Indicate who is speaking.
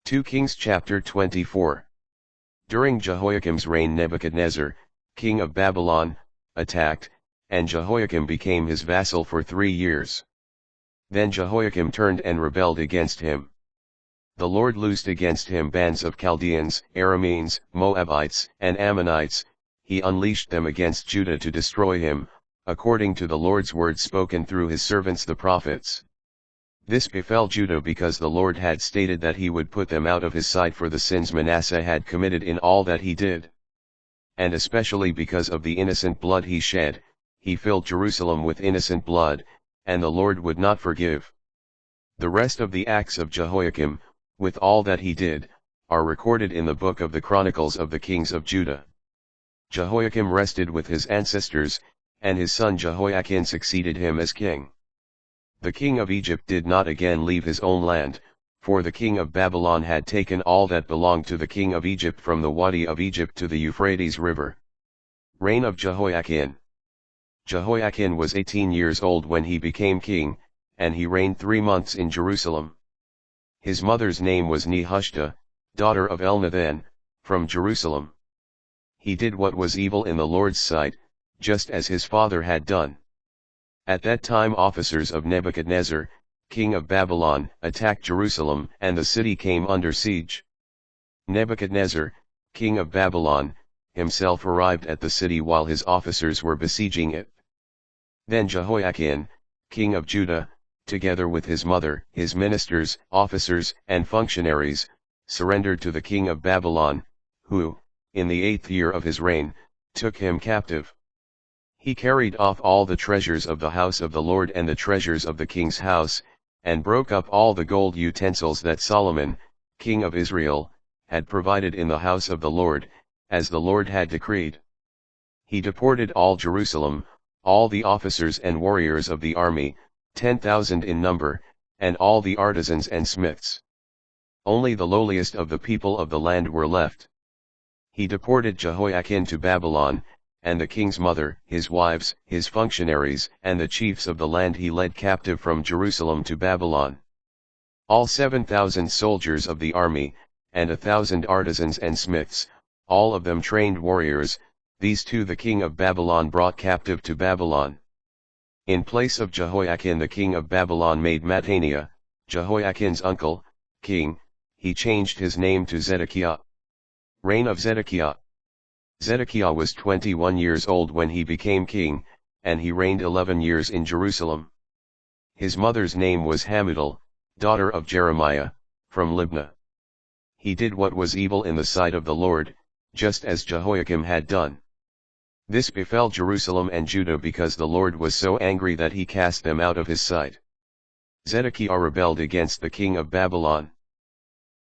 Speaker 1: 2 Kings chapter 24. During Jehoiakim's reign Nebuchadnezzar, king of Babylon, attacked, and Jehoiakim became his vassal for 3 years. Then Jehoiakim turned and rebelled against him. The Lord loosed against him bands of Chaldeans, Arameans, Moabites, and Ammonites. He unleashed them against Judah to destroy him, according to the Lord's word spoken through his servants the prophets. This befell Judah because the Lord had stated that he would put them out of his sight for the sins Manasseh had committed in all that he did. And especially because of the innocent blood he shed, he filled Jerusalem with innocent blood, and the Lord would not forgive. The rest of the acts of Jehoiakim, with all that he did, are recorded in the book of the Chronicles of the Kings of Judah. Jehoiakim rested with his ancestors, and his son Jehoiachin succeeded him as king. The king of Egypt did not again leave his own land, for the king of Babylon had taken all that belonged to the king of Egypt from the Wadi of Egypt to the Euphrates River. Reign of Jehoiachin. Jehoiachin was 18 years old when he became king, and he reigned 3 months in Jerusalem. His mother's name was Nehushta, daughter of Elnathan, from Jerusalem. He did what was evil in the Lord's sight, just as his father had done. At that time officers of Nebuchadnezzar, king of Babylon, attacked Jerusalem, and the city came under siege. Nebuchadnezzar, king of Babylon, himself arrived at the city while his officers were besieging it. Then Jehoiachin, king of Judah, together with his mother, his ministers, officers, and functionaries, surrendered to the king of Babylon, who, in the 8th year of his reign, took him captive. He carried off all the treasures of the house of the Lord and the treasures of the king's house, and broke up all the gold utensils that Solomon, king of Israel, had provided in the house of the Lord, as the Lord had decreed. He deported all Jerusalem, all the officers and warriors of the army, 10,000 in number, and all the artisans and smiths. Only the lowliest of the people of the land were left. He deported Jehoiachin to Babylon, and the king's mother, his wives, his functionaries, and the chiefs of the land he led captive from Jerusalem to Babylon. All 7,000 soldiers of the army, and 1,000 artisans and smiths, all of them trained warriors, these two the king of Babylon brought captive to Babylon. In place of Jehoiachin the king of Babylon made Mattaniah, Jehoiachin's uncle, king. He changed his name to Zedekiah. Reign of Zedekiah. Zedekiah was 21 years old when he became king, and he reigned 11 years in Jerusalem. His mother's name was Hamutal, daughter of Jeremiah, from Libnah. He did what was evil in the sight of the Lord, just as Jehoiakim had done. This befell Jerusalem and Judah because the Lord was so angry that he cast them out of his sight. Zedekiah rebelled against the king of Babylon.